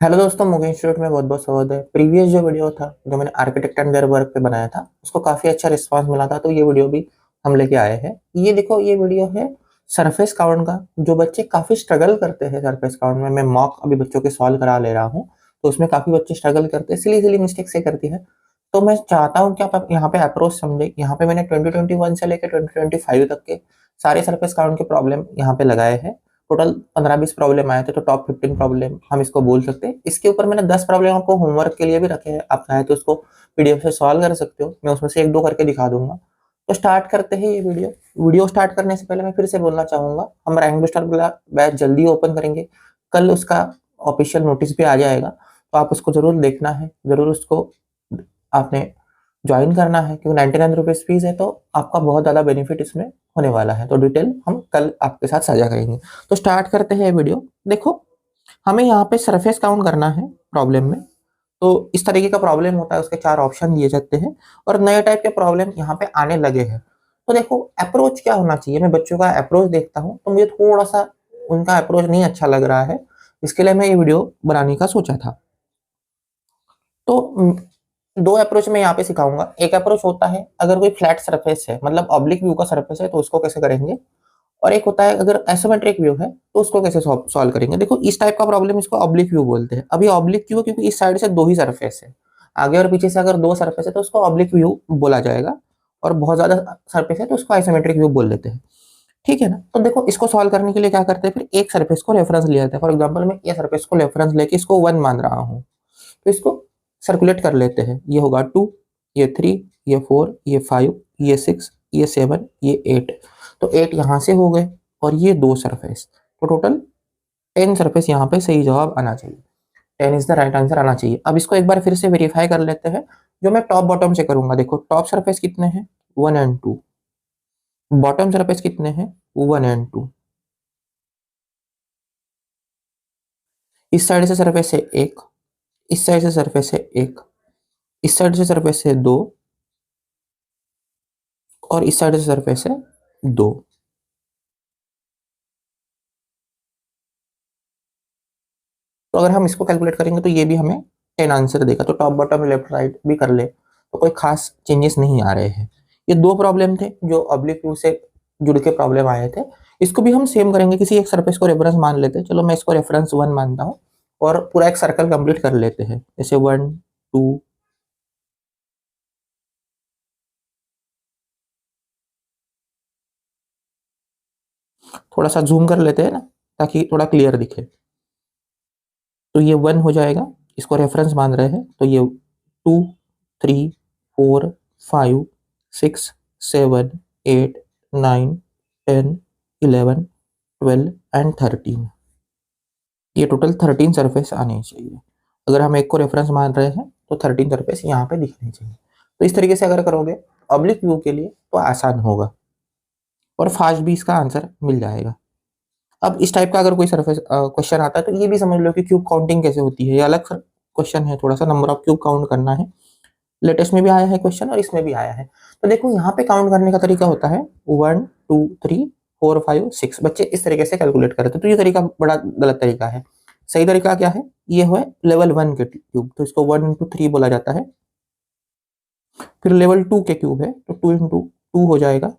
Hello दोस्तों, Mukesh institute में बहुत बहुत स्वागत है। प्रीवियस जो वीडियो था जो मैंने आर्किटेक्ट एंड देयर वर्क पे बनाया था उसको काफी अच्छा रिस्पांस मिला था, तो ये वीडियो भी हम लेके आए हैं। ये देखो, ये वीडियो है सरफेस काउंट का। जो बच्चे काफी स्ट्रगल करते हैं सरफेस काउंट में, मैं मॉक अभी बच्चों के सॉल्व करा ले रहा हूँ, तो उसमें काफी बच्चे स्ट्रगल करते हैं, सिली सिली मिस्टेक से करती है। तो मैं चाहता हूँ कि आप यहाँ पे अप्रोच समझे। यहाँ पे मैंने 2021 से लेकर 2025 तक के सारे सरफेस काउंट के प्रॉब्लम यहाँ पे लगाए हैं। टोटल 15-20 प्रॉब्लम आए थे, तो टॉप 15 प्रॉब्लम हम इसको बोल सकते हैं। इसके ऊपर मैंने 10 प्रॉब्लम आपको होमवर्क के लिए भी रखे हैं, आप चाहे तो उसको पीडीएफ से सॉल्व कर सकते हो, मैं उसमें से एक दो करके दिखा दूंगा। तो स्टार्ट करते हैं ये वीडियो। वीडियो स्टार्ट करने से पहले मैं फिर से बोलना चाहूंगा, हम रैंक बूस्टर बैच जल्दी ओपन करेंगे। कल उसका ऑफिशियल नोटिस भी आ जाएगा, तो आप उसको जरूर देखना है, जरूर उसको आपने ज्वाइन करना है, क्योंकि 99 रुपीज फीस है, तो आपका बहुत ज्यादा बेनिफिट इसमें होने वाला है। तो डिटेल हम कल आपके साथ साझा करेंगे। तो स्टार्ट करते हैं वीडियो। देखो, हमें यहाँ पे सरफेस काउंट करना है प्रॉब्लम में। तो इस तरीके का प्रॉब्लम होता है, उसके 4 ऑप्शन दिए जाते हैं और नए टाइप के प्रॉब्लम यहाँ पे आने लगे हैं। तो देखो, अप्रोच क्या होना चाहिए। मैं बच्चों का अप्रोच देखता हूँ तो मुझे थोड़ा सा उनका अप्रोच नहीं अच्छा लग रहा है, इसके लिए मैं ये वीडियो बनाने का सोचा था। तो दो अप्रोच मैं यहाँ पे सिखाऊंगा। एक अप्रोच होता है अगर कोई फ्लैट सरफेस है, मतलब ऑब्लिक व्यू का सरफेस है, तो उसको कैसे करेंगे। और एक होता है अगर एसोमेट्रिक व्यू है तो उसको कैसे सॉल्व करेंगे। देखो, इस टाइप का प्रॉब्लम इसको ऑब्लिक व्यू बोलते हैं। अभी ऑब्लिक क्यों? क्योंकि इस साइड से दो ही सरफेस है, आगे और पीछे से अगर दो सरफेस है तो उसको ऑब्लिक व्यू बोला जाएगा, और बहुत ज्यादा सरफेस है तो उसको आइसोमेट्रिक व्यू बोल देते हैं। ठीक है ना। तो देखो, इसको सॉल्व करने के लिए क्या करते हैं, फिर एक सरफेस को रेफरेंस लिया जाता है। फॉर एग्जाम्पल, मैं ये सरफेस को रेफरेंस लेके इसको 1 मान रहा हूँ, तो इसको सर्कुलेट कर लेते हैं। ये होगा 2, ये 3, ये 4, ये 5, ये 6, ये 7, ये 8। तो 8 यहाँ से हो गए, और ये दो सरफेस, तो टोटल 10 सरफेस यहाँ पे सही जवाब आना चाहिए। 10 इज द राइट आंसर आना चाहिए। अब इसको एक बार फिर से वेरीफाई कर लेते हैं, जो मैं टॉप बॉटम से करूंगा। देखो, टॉप सरफेस कितने हैं, 1 एंड 2। बॉटम सरफेस कितने हैं, 1 एंड 2। इस साइड से सरफेस है एक, इस साइड से सरफेस है एक, इस साइड से सरफेस है दो, और इस साइड से सरफेस है दो। तो अगर हम इसको कैलकुलेट करेंगे तो ये भी हमें 10 आंसर देगा। तो टॉप बॉटम लेफ्ट राइट भी कर ले तो कोई खास चेंजेस नहीं आ रहे हैं। ये दो प्रॉब्लम थे जो ऑब्लिक व्यू से जुड़ के प्रॉब्लम आए थे। इसको भी हम सेम करेंगे, किसी एक सरफेस को रेफरेंस मान लेते हैं। चलो, मैं इसको रेफरेंस 1 मानता हूँ, और पूरा एक सर्कल कंप्लीट कर लेते हैं, जैसे 1 2। थोड़ा सा जूम कर लेते हैं ना, ताकि थोड़ा क्लियर दिखे। तो ये 1 हो जाएगा, इसको रेफरेंस मान रहे हैं, तो ये 2 3 4 5 6 7 8 9 10 11 12 एंड 13। ये टोटल 13 सरफेस आने चाहिए। अगर हम एक को रेफरेंस मान रहे हैं तो 13 सरफेस यहाँ पे दिखने चाहिए। तो इस तरीके से अगर करोगे ऑब्लिक व्यू के लिए तो आसान होगा, और फास्ट भी इसका आंसर मिल जाएगा। अब इस टाइप का अगर कोई सरफेस क्वेश्चन आता है तो ये भी समझ लो कि क्यूब काउंटिंग कैसे होती है। ये अलग क्वेश्चन है, थोड़ा सा नंबर ऑफ क्यूब काउंट करना है। लेटेस्ट में भी आया है क्वेश्चन, और इसमें भी आया है। तो देखो, यहाँ पे काउंट करने का तरीका होता है 1 2 3 4 5 6। बच्चे इस तरीके से कैलकुलेट करते हैं, तो ये तरीका बड़ा गलत तरीका है। सही तरीका क्या है, ये है लेवल 1 के क्यूब, तो इसको 1 इंटू 3 बोला जाता है। फिर लेवल 2 के क्यूब है तो 2 इंटू 2 हो जाएगा,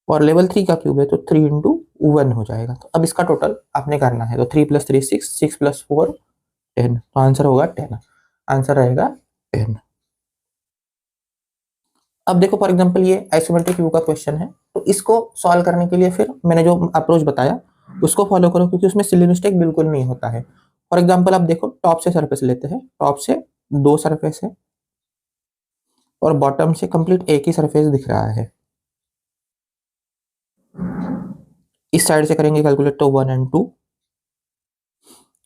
और लेवल 3 का क्यूब है तो 3 इंटू 1 हो जाएगा। तो अब इसका टोटल आपने करना है, तो 3 + 3 6, 6 + 4 10, तो आंसर होगा 10। आंसर रहेगा 10। अब देखो, फॉर एग्जांपल ये आइसोमेट्रिक व्यू का क्वेश्चन है, तो इसको सॉल्व करने के लिए फिर मैंने जो अप्रोच बताया उसको फॉलो करो, क्योंकि उसमें सिली मिस्टेक बिल्कुल नहीं होता है। फॉर एग्जांपल, आप देखो, टॉप से सरफेस लेते हैं, टॉप से दो सरफेस है, और बॉटम से कंप्लीट एक ही सरफेस दिख रहा है। इस साइड से करेंगे कैलकुलेट तो 1 एंड 2,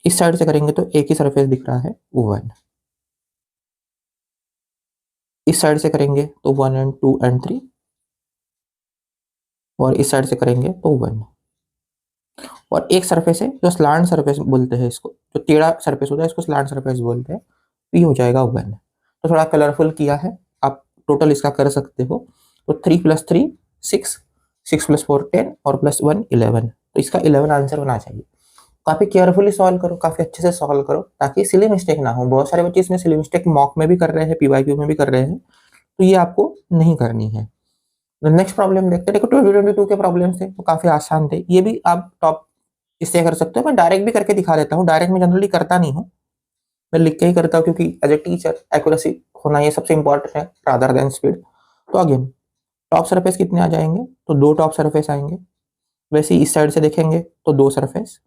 इस साइड से करेंगे तो एक ही सरफेस दिख रहा है 1। इस साइड से करेंगे तो 1 एंड 2 एंड 3, और इस साइड से करेंगे तो 1। और एक सरफेस है जो स्लांट सरफेस बोलते हैं इसको, जो टेढ़ा सरफेस होता है इसको स्लांट सरफेस बोलते हैं। ये हो जाएगा 1। तो थोड़ा कलरफुल किया है, आप टोटल इसका कर सकते हो। तो 3 + 3 6, 6 + 4 10, और +1 11। तो इसका 11 आंसर होना चाहिए। काफी केयरफुली सॉल्व करो, काफी अच्छे से सॉल्व करो, ताकि सिली मिस्टेक ना हो। बहुत सारे बच्चे इसमें सिली मिस्टेक मॉक में भी कर रहे हैं, पीवाईक्यू में भी कर रहे हैं, तो ये आपको नहीं करनी है। नेक्स्ट प्रॉब्लम देखते हैं। देखो 2022 के प्रॉब्लम थे तो काफी आसान थे, ये भी आप टॉप इससे कर सकते हो। मैं डायरेक्ट भी करके दिखा देता हूँ, डायरेक्ट में जनरली करता नहीं हूँ, मैं लिख के ही करता हूँ, क्योंकि एज ए टीचर एक्यूरेसी होना ये सबसे इंपॉर्टेंट है रादर देन स्पीड। तो अगेन टॉप सरफेस कितने आ जाएंगे, तो 2 टॉप सरफेस आएंगे। वैसे ही इस साइड से देखेंगे तो 2 सरफेस,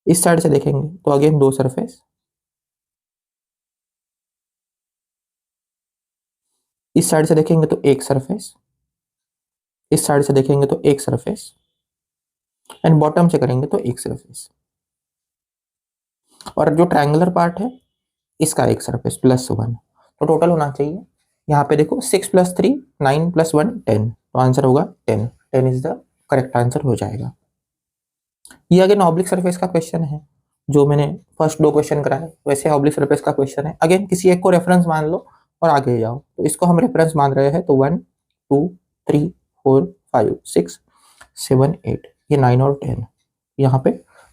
इस साइड से देखेंगे तो अगेन 2 सरफेस, इस साइड से देखेंगे तो 1 सरफेस, इस साइड से देखेंगे तो 1 सरफेस, एंड बॉटम से करेंगे तो 1 सरफेस। और जो ट्रायंगुलर पार्ट है इसका 1 सरफेस +1, तो टोटल होना चाहिए यहाँ पे देखो 6 + 3 9 + 1 10, तो आंसर होगा 10। 10 इज द करेक्ट आंसर हो जाएगा। ये अगेन ऑब्लिक सरफेस का क्वेश्चन है, जो मैंने फर्स्ट 2 क्वेश्चन कराए वैसे ऑब्लिक सरफेस का क्वेश्चन है। अगेन किसी एक को रेफरेंस मान लो और आगे जाओ, तो इसको हम रेफरेंस मान रहे हैं, तो 1 2 3 4 5 6 7 8, ये 9 और 10, यहाँ पे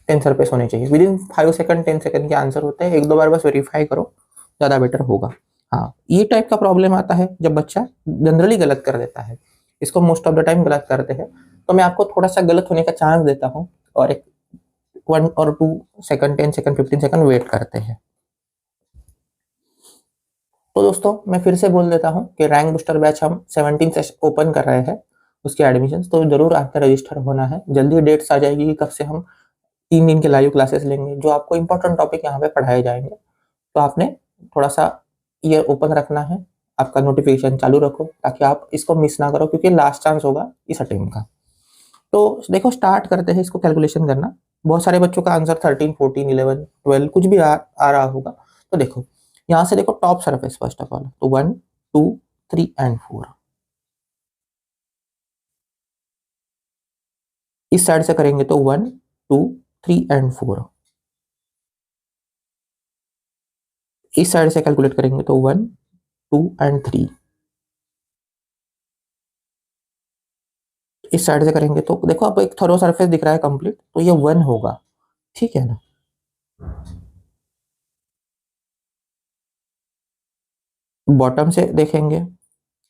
10 सरफेस होने चाहिए। विद इन 5 सेकंड 10 सेकंड के आंसर होते हैं, 1-2 बार बस वेरीफाई करो, ज़्यादा बेटर होगा। हाँ, ये टाइप का प्रॉब्लम आता है जब बच्चा जनरली गलत कर देता है, इसको मोस्ट ऑफ द टाइम गलत करते हैं, तो मैं आपको थोड़ा सा गलत होने का चांस देता हूँ, और एक 1 और 2 सेकंड 10 सेकंड 15 सेकंड वेट करते हैं। तो दोस्तों मैं फिर से बोल देता हूँ कि रैंक बूस्टर बैच हम 17 से ओपन कर रहे हैं, उसके एडमिशन, तो जरूर आपका रजिस्टर होना है। जल्दी डेट्स आ जाएगी कि कब से हम 3 दिन के लाइव क्लासेस लेंगे, जो आपको इंपॉर्टेंट टॉपिक यहाँ पे पढ़ाए जाएंगे। तो आपने थोड़ा सा ईयर ओपन रखना है, आपका नोटिफिकेशन चालू रखो, ताकि आप इसको मिस ना करो, क्योंकि लास्ट चांस होगा इस अटेम्प्ट का। तो देखो स्टार्ट करते हैं इसको कैलकुलेशन करना। बहुत सारे बच्चों का आंसर 13 14 11 12 कुछ भी आ रहा होगा। तो देखो यहाँ से देखो top surface first of all, तो 1 2 3 एंड 4, इस साइड से करेंगे तो 1 2 3 एंड 4, इस साइड से कैलकुलेट करेंगे तो 1 2 एंड 3, इस साइड से करेंगे तो देखो अब एक थरो सरफेस दिख रहा है कंप्लीट, तो ये 1 होगा, ठीक है ना। बॉटम से देखेंगे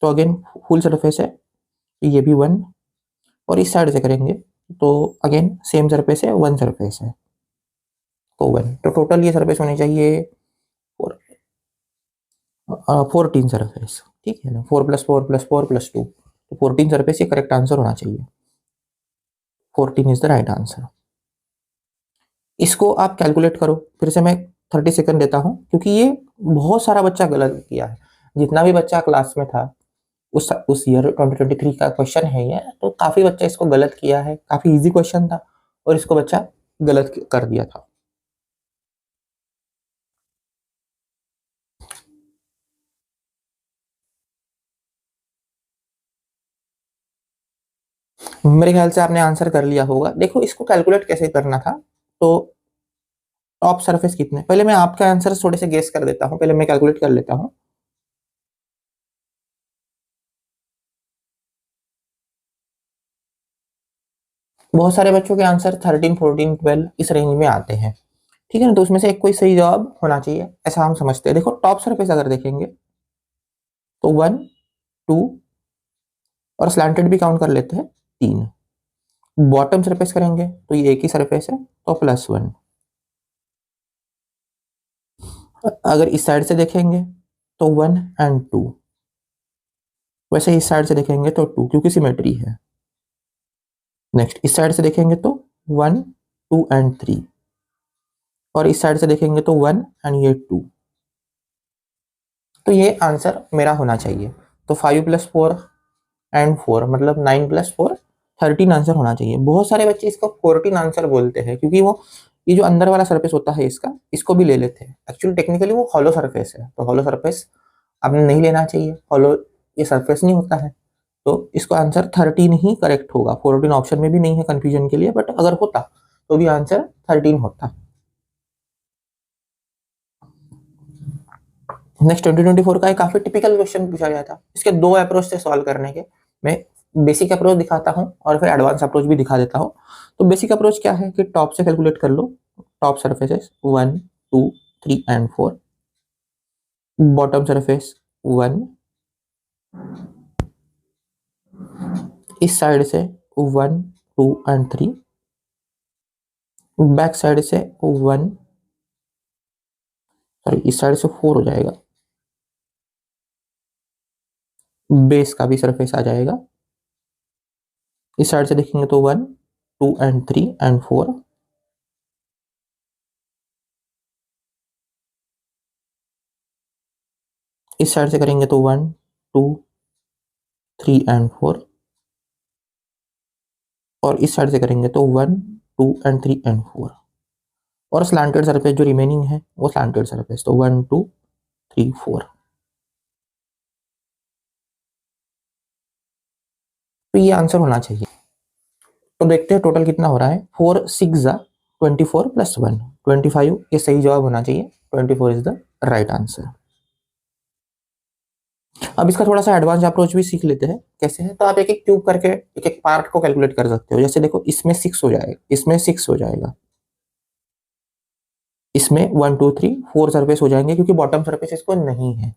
तो अगेन फुल सरफेस है, तो ये भी 1, और इस साइड से करेंगे तो अगेन सेम सरफेस है, 1 सरफेस है, तो 1, तो टोटल ये सरफेस होने चाहिए 14 सरफेस, ठीक है ना। 4 + 4 + 4 + 2, तो 14 सरफेस, ये करेक्ट आंसर होना चाहिए। 14 इज द राइट आंसर। इसको आप कैलकुलेट करो, फिर से मैं 30 सेकंड देता हूँ, क्योंकि ये बहुत सारा बच्चा गलत किया है। जितना भी बच्चा क्लास में था उस ईयर 2023 का क्वेश्चन है ये, तो काफी बच्चा इसको गलत किया है। काफी इजी क्वेश्चन था और इसको बच्चा गलत कर दिया था। मेरे ख्याल से आपने आंसर कर लिया होगा। देखो इसको कैलकुलेट कैसे करना था, तो टॉप सरफेस कितने, पहले मैं आपका आंसर थोड़े से गेस कर देता हूँ, पहले मैं कैलकुलेट कर लेता हूँ। बहुत सारे बच्चों के आंसर 13 14 12 इस रेंज में आते हैं, ठीक है ना। तो उसमें से एक कोई सही जवाब होना चाहिए, ऐसा हम समझते हैं। देखो टॉप सरफेस अगर देखेंगे तो 1 2, और स्लैंटेड भी काउंट कर लेते हैं 3। बॉटम सरफेस करेंगे तो ये एक ही सरफेस है, तो +1। अगर इस साइड से देखेंगे तो 1 एंड 2, वैसे इस साइड से देखेंगे तो 2, क्योंकि सिमेट्री है। नेक्स्ट इस साइड से देखेंगे तो 1 2 एंड 3, और इस साइड से देखेंगे तो 1 एंड ये 2, तो ये आंसर मेरा होना चाहिए। तो 5 + 4 एंड 4 मतलब 9 + 4 13 आंसर होना चाहिए। बहुत सारे बच्चे इसको 14 आंसर बोलते हैं, क्योंकि वो ये जो अंदर वाला सरफेस होता है इसको भी ले लेते हैं। एक्चुअली टेक्निकली वो हॉलो सरफेस है, तो हॉलो सरफेस आपने नहीं लेना चाहिए, हॉलो ये सरफेस नहीं होता है। तो इसको आंसर 13 ही करेक्ट होगा। 14 ऑप्शन में भी नहीं है कंफ्यूजन के लिए, बट अगर होता तो भी आंसर 13 होता। नेक्स्ट 2024 का एक काफी टिपिकल क्वेश्चन पूछा गया था, इसके 2 अप्रोच से सॉल्व करने के। मैं बेसिक अप्रोच दिखाता हूँ और फिर एडवांस अप्रोच भी दिखा देता हूँ। तो बेसिक अप्रोच क्या है कि टॉप से कैलकुलेट कर लो, top surfaces 1 2 3 and 4, bottom surface 1, इस साइड से 1 2 एंड 3, बैक साइड से 1, सॉरी इस साइड से 4 हो जाएगा, बेस का भी सरफेस आ जाएगा, इस साइड से देखेंगे तो 1 2 एंड 3 एंड 4, इस साइड से करेंगे तो 1 2 3 एंड 4, और इस साइड से करेंगे तो 1 2 एंड 3 एंड 4, और स्लांटेड सरफेस जो रिमेनिंग है वो स्लांटेड सरफेस, तो 1 2 3 4। तो ये आंसर होना चाहिए। तो देखते हैं टोटल कितना हो रहा है। 4 6 जा 24 प्लस 1 25, ये सही जवाब होना चाहिए। 24 इज द राइट आंसर। अब इसका थोड़ा सा एडवांस अप्रोच भी सीख लेते हैं कैसे है। तो आप एक एक क्यूब करके एक एक पार्ट को कैलकुलेट कर सकते हो। जैसे देखो इसमें 6 हो जाएगा, इसमें 6 हो जाएगा, इसमें 1 2 3 4 सरफेस हो जाएंगे क्योंकि बॉटम सरफेस इसको नहीं है।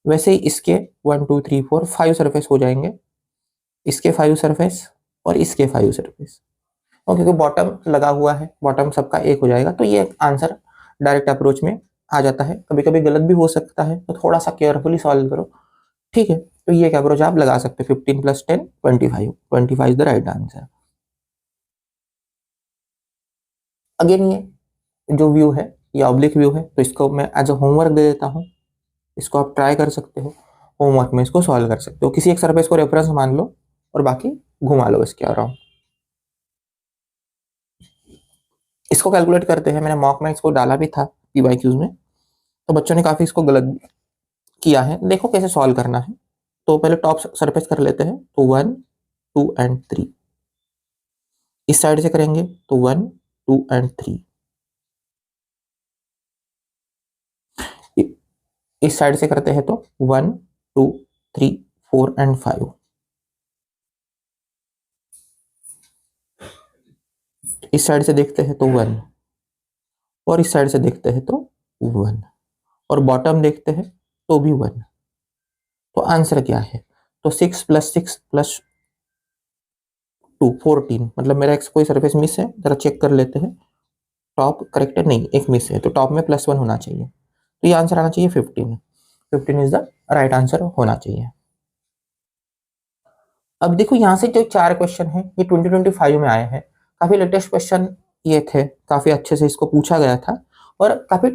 वैसे ही इसके 1 2 3 4 5 सरफेस हो जाएंगे, इसके 5 सरफेस और इसके 5 सरफेस, और क्योंकि बॉटम लगा हुआ है बॉटम सबका एक हो जाएगा। तो ये आंसर डायरेक्ट अप्रोच में आ जाता है। कभी कभी गलत भी हो सकता है, तो थोड़ा सा केयरफुली सॉल्व करो, ठीक है। तो ये एक अप्रोच आप लगा सकते हो। 15 plus 10 25, 25 is the right answer. Again ये जो व्यू है ये ऑब्लिक व्यू है, तो इसको मैं एज अ होमवर्क दे देता हूँ। इसको आप ट्राई कर सकते हो, होमवर्क में इसको सॉल्व कर सकते हो। किसी एक सरफेस को रेफरेंस मान लो और बाकी घुमा लो इसके अराउंड। इसको कैलकुलेट करते हैं। मैंने मॉक में इसको डाला भी था पीवाईक्यूज में, तो बच्चों ने काफी इसको गलत किया है। देखो कैसे सॉल्व करना है। तो पहले टॉप सरफेस कर लेते हैं, तो 1 2 एंड 3, इस साइड से करेंगे तो 1 2 एंड 3, इस साइड से करते हैं तो 1 2 3 4 एंड 5, इस साइड से देखते हैं तो 1, और इस साइड से देखते हैं तो 1, और बॉटम देखते हैं तो भी 1। तो आंसर क्या है? तो 6 प्लस 6 प्लस 2 14, मतलब मेरा एक कोई सरफेस मिस है, जरा चेक कर लेते हैं। टॉप करेक्ट है? नहीं, एक मिस है, तो टॉप में +1 होना चाहिए। तो ये आंसर आना चाहिए 15। 15 इज द राइट आंसर होना चाहिए। अब देखो यहाँ से जो 4 क्वेश्चन है ये 2025 में आए हैं। काफी लेटेस्ट क्वेश्चन ये थे, काफी अच्छे से इसको पूछा गया था और काफी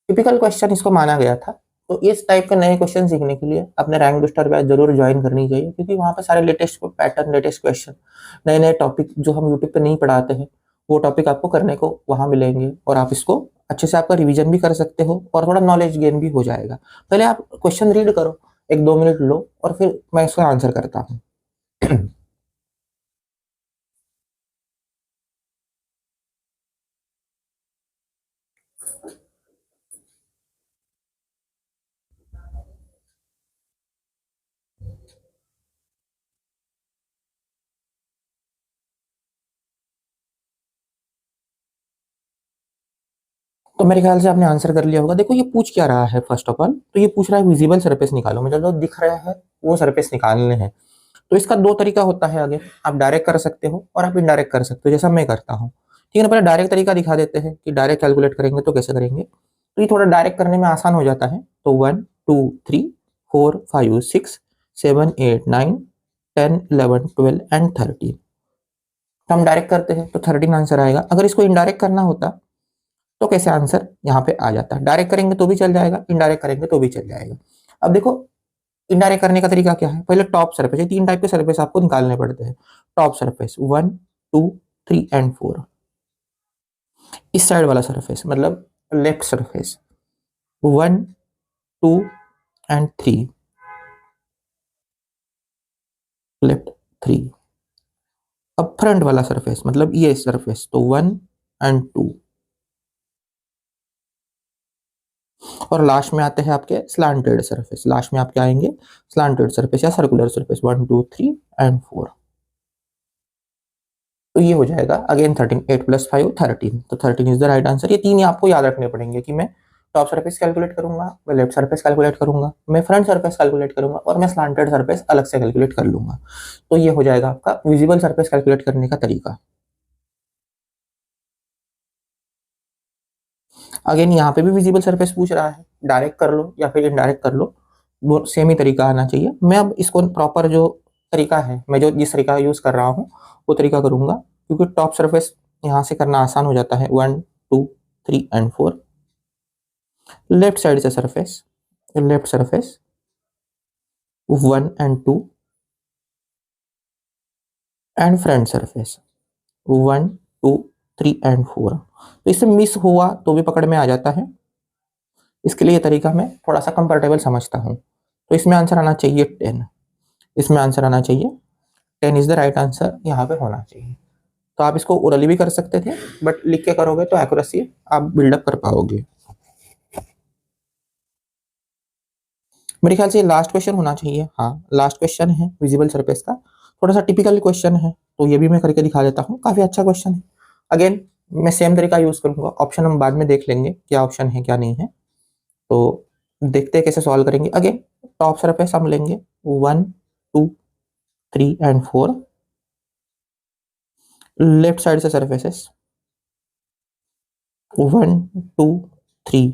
टिपिकल क्वेश्चन इसको माना गया था। तो इस टाइप के नए क्वेश्चन सीखने के लिए अपने रैंक बूस्टर बैच जरूर ज्वाइन करनी चाहिए, क्योंकि वहाँ पे सारे लेटेस्ट पैटर्न, लेटेस्ट क्वेश्चन, नए नए टॉपिक जो हम यूट्यूब पे नहीं पढ़ाते हैं वो टॉपिक आपको करने को वहाँ मिलेंगे, और आप इसको अच्छे से आपका रिवीजन भी कर सकते हो और थोड़ा नॉलेज गेन भी हो जाएगा। पहले आप क्वेश्चन रीड करो, 1 2 मिनट लो, और फिर मैं इसका आंसर करता हूँ। तो मेरे ख्याल से आपने आंसर कर लिया होगा। देखो ये पूछ क्या रहा है, फर्स्ट ऑफ ऑल तो ये पूछ रहा है विजिबल सरफेस निकालो, मतलब जो दिख रहा है वो सरफेस निकालने हैं। तो इसका 2 तरीका होता है। आगे आप डायरेक्ट कर सकते हो और आप इनडायरेक्ट कर सकते हो, जैसा मैं करता हूँ। ठीक है ना, पहले डायरेक्ट तरीका दिखा देते हैं कि डायरेक्ट कैलकुलेट करेंगे तो कैसे करेंगे। तो ये थोड़ा डायरेक्ट करने में आसान हो जाता है। तो 1 2 3 4 5 6 7 8 9 10 11 12 एंड 13। तो हम डायरेक्ट करते हैं तो 13 आंसर आएगा। अगर इसको इनडायरेक्ट करना होता तो कैसे आंसर यहाँ पे आ जाता। डायरेक्ट करेंगे तो भी चल जाएगा, इनडायरेक्ट करेंगे तो भी चल जाएगा। अब देखो इनडायरेक्ट करने का तरीका क्या है। पहले टॉप सरफेस, ये 3 टाइप के सरफेस आपको निकालने पड़ते हैं। टॉप सरफेस 1 2 3 एंड 4, इस साइड वाला सरफेस मतलब लेफ्ट सरफेस 1 2 एंड 3, लेफ्ट 3। अब फ्रंट वाला सरफेस मतलब ये सरफेस, तो 1 एंड 2, और लास्ट में आते हैं आपके स्लांटेड सरफेस, लास्ट में आपके आएंगे स्लांटेड सरफेस या सर्कुलर सरफेस, 1 2 3 एंड 4। तो ये हो जाएगा अगेन 13, 8 + 5 13, तो 13 इज द राइट आंसर। ये तीन ही आपको याद रखने पड़ेंगे कि मैं टॉप सरफेस कैलकुलेट करूंगा, मैं लेफ्ट सरफेस कैलकुलेट करूंगा, मैं फ्रंट सरफेस कैलकुलेट करूंगा और मैं स्लांटेड सरफेस अलग से कैलकुलेट कर लूंगा। तो ये हो जाएगा आपका विजिबल सरफेस कैलकुलेट करने का तरीका। अगेन यहाँ पे भी विजिबल सरफेस पूछ रहा है, डायरेक्ट कर लो या फिर इनडायरेक्ट कर लो, वो सेम ही तरीका आना चाहिए। मैं अब इसको प्रॉपर जो तरीका है, मैं जो जिस तरीका यूज कर रहा हूँ वो तरीका करूंगा, क्योंकि टॉप सरफेस यहाँ से करना आसान हो जाता है। 1 2 3 एंड 4, लेफ्ट साइड से surface, left surface 1 and 2 and front surface 1 2 3 and 4। तो इससे मिस हुआ तो भी पकड़ में आ जाता है, इसके लिए ये तरीका मैं थोड़ा सा कंफर्टेबल समझता हूँ। तो इसमें आंसर आना चाहिए 10, इसमें आंसर आना चाहिए 10 इज द राइट आंसर, यहाँ पे होना चाहिए। तो आप इसको ओरली भी कर सकते थे, बट लिख के करोगे तो एक्यूरेसी आप बिल्डअप कर पाओगे। मेरे ख्याल से लास्ट क्वेश्चन होना चाहिए, हाँ लास्ट क्वेश्चन है विजिबल सरफेस का, थोड़ा सा टिपिकल क्वेश्चन है, तो ये भी मैं करके दिखा देता हूँ, काफी अच्छा क्वेश्चन है। अगेन मैं सेम तरीका यूज करूंगा, ऑप्शन हम बाद में देख लेंगे क्या ऑप्शन है क्या नहीं है। तो देखते हैं कैसे सॉल्व करेंगे। अगेन टॉप सरफेस हम लेंगे 1 2 3 एंड 4, लेफ्ट साइड से surfaces 1 2 3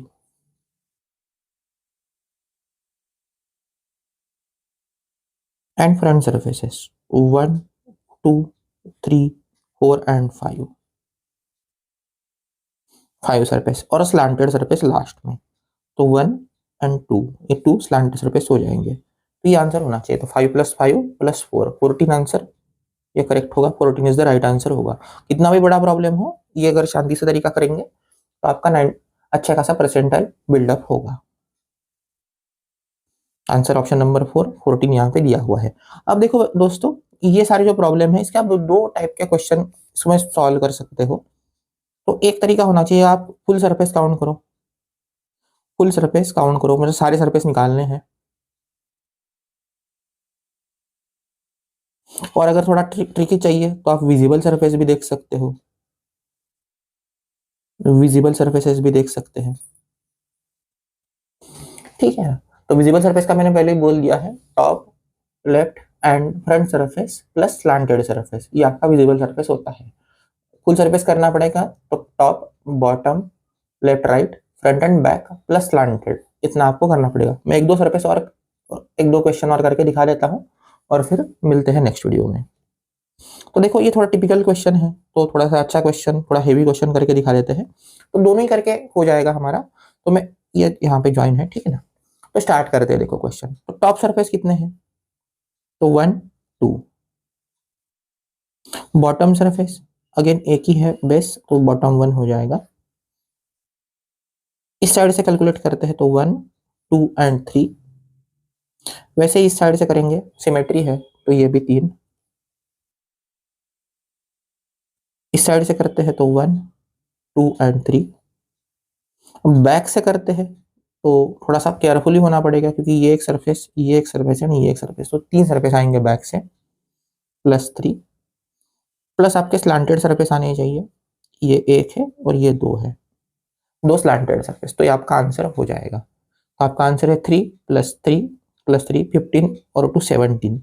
and front surfaces 1 2 3 4 and 5, 5 surface और स्लांटेड सरफेस लास्ट में। तो 1 एंड 2, ये 2 स्लांटेड सरफेस हो जाएंगे। तो ये आंसर होना चाहिए। तो 5 + 5 + 4 14 आंसर, ये करेक्ट होगा, 14 इज द राइट आंसर होगा। कितना भी बड़ा प्रॉब्लम हो, ये अगर शांति से तरीका करेंगे तो आपका 9 अच्छा खासा परसेंटाइल बिल्डअप होगा। आंसर ऑप्शन नंबर 4, 14 यहाँ पे दिया हुआ है। अब देखो दोस्तों, ये सारी जो प्रॉब्लम है इसके आप दो टाइप के क्वेश्चन इसमें सॉल्व कर सकते हो। तो एक तरीका होना चाहिए, आप फुल सरफेस काउंट करो, फुल सरफेस काउंट करो, मुझे सारे सरफेस निकालने हैं। और अगर थोड़ा ट्रिकी चाहिए तो आप विजिबल सरफेस भी देख सकते हो, विजिबल सरफेसेस भी देख सकते हैं, ठीक है। तो विजिबल सरफेस का मैंने पहले ही बोल दिया है, top left and front surface plus slanted surface, ये आपका विजिबल सरफेस होता है। फुल सरफेस करना पड़ेगा तो top bottom left right front end back plus slanted, इतना आपको करना पड़ेगा। मैं एक दो सरफेस और एक दो क्वेश्चन और करके दिखा देता हूँ और फिर मिलते हैं नेक्स्ट वीडियो में। तो देखो ये थोड़ा टिपिकल क्वेश्चन है, तो थोड़ा सा अच्छा क्वेश्चन, थोड़ा हेवी क्वेश्चन करके दिखा देते हैं, तो दोनों ही करके हो जाएगा हमारा। तो मैं ये यहाँ पे ज्वाइन है, ठीक है ना। तो स्टार्ट करते हैं, देखो क्वेश्चन। तो टॉप सरफेस कितने हैं, तो 1 2, बॉटम सरफेस अगेन एक ही है बेस, तो बॉटम 1 हो जाएगा। इस साइड से कैलकुलेट करते हैं तो 1 2 एंड 3, वैसे ही इस साइड से करेंगे, सिमेट्री है तो ये भी 3, इस साइड से करते हैं तो 1 2 एंड 3, बैक से करते हैं तो थोड़ा सा केयरफुली होना पड़ेगा, क्योंकि ये एक सरफेस, ये एक सरफेस है, नहीं ये एक सरफेस, तो 3 सरफेस आएंगे बैक से, +3 प्लस आपके स्लांटेड सरफेस आने चाहिए, ये एक है और ये दो है, दो स्लांटेड सरफेस, तो ये आपका आंसर हो जाएगा। तो आपका आंसर है 3 + 3 + 3 15 और 2 17,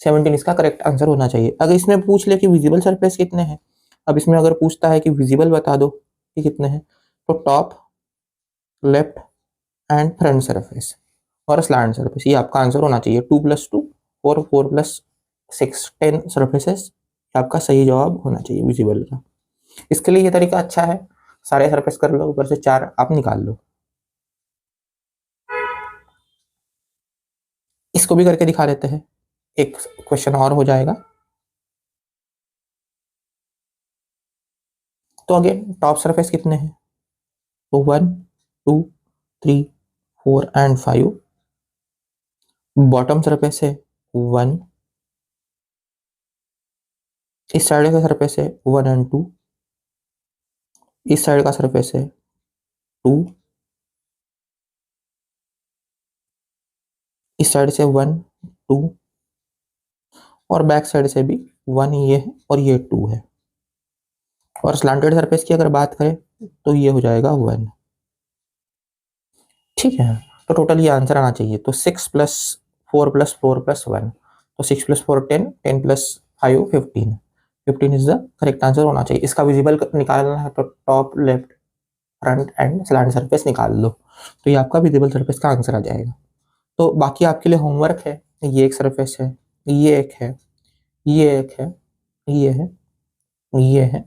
17 इसका करेक्ट आंसर होना चाहिए। अगर इसमें पूछ ले कि विजिबल सरफेस कितने हैं, अब इसमें अगर पूछता है कि विजिबल बता दो कि कितने हैं, तो top left and front surface और स्लैंट सरफेस, ये आपका आंसर होना चाहिए। 2 + 2 4 4 + 6 10 सरफेसेस, आपका सही जवाब होना चाहिए विजिबल का। इसके लिए ये तरीका अच्छा है, सारे सरफेस कर लो, ऊपर से 4 आप निकाल लो। इसको भी करके दिखा देते हैं, एक क्वेश्चन और हो जाएगा। तो अगेन टॉप सरफेस कितने हैं, तो 1 2 3 4 एंड 5, बॉटम सरफेस है 1, इस साइड का सरफेस है 1 एंड 2, इस साइड का सरफेस है 2, इस साइड से 1 2 और बैक साइड से भी 1 ये है और ये 2 है। और स्लांटेड सरफेस की अगर बात करें तो ये हो जाएगा 1। ठीक है, तो टोटल ये आंसर आना चाहिए। तो 6 + 4 + 4 + 1, तो 6 + 4 10, 10 + 5 15, 15 इज द करेक्ट आंसर होना चाहिए। इसका विजिबल निकालना है तो top, left, front end slant surface निकाल लो, तो ये आपका विजिबल सरफेस का आंसर आ जाएगा। तो बाकी आपके लिए होमवर्क है, ये एक सरफेस है, ये एक है, ये एक है, ये है, ये है,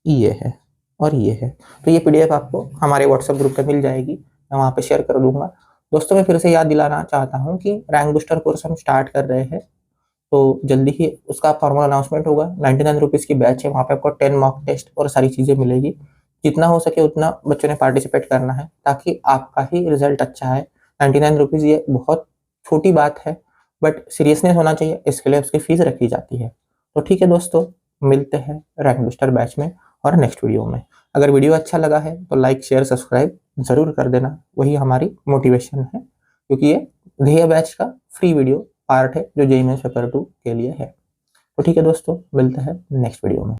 ये है और ये है। तो ये पीडीएफ आपको हमारे व्हाट्सएप ग्रुप पे मिल जाएगी, मैं वहाँ पे शेयर कर दूंगा। दोस्तों मैं फिर से याद दिलाना चाहता हूँ कि रैंक बूस्टर कोर्स हम स्टार्ट कर रहे हैं, तो जल्दी ही उसका फॉर्मल अनाउंसमेंट होगा। 99 रुपीज़ की बैच है, वहाँ पे आपको 10 मॉक टेस्ट और सारी चीज़ें मिलेगी। जितना हो सके उतना बच्चों ने पार्टिसिपेट करना है ताकि आपका ही रिजल्ट अच्छा है। 99 रुपीज़ ये बहुत छोटी बात है, बट सीरियसनेस होना चाहिए, इसके लिए उसकी फीस रखी जाती है। तो ठीक है दोस्तों, मिलते हैं रैंक बूस्टर बैच में और नेक्स्ट वीडियो में। अगर वीडियो अच्छा लगा है तो लाइक शेयर सब्सक्राइब ज़रूर कर देना, वही हमारी मोटिवेशन है, क्योंकि ये ध्येय बैच का फ्री वीडियो पार्ट है जो जेईई मेंस पेपर 2 के लिए है। तो ठीक है दोस्तों, मिलते हैं नेक्स्ट वीडियो में।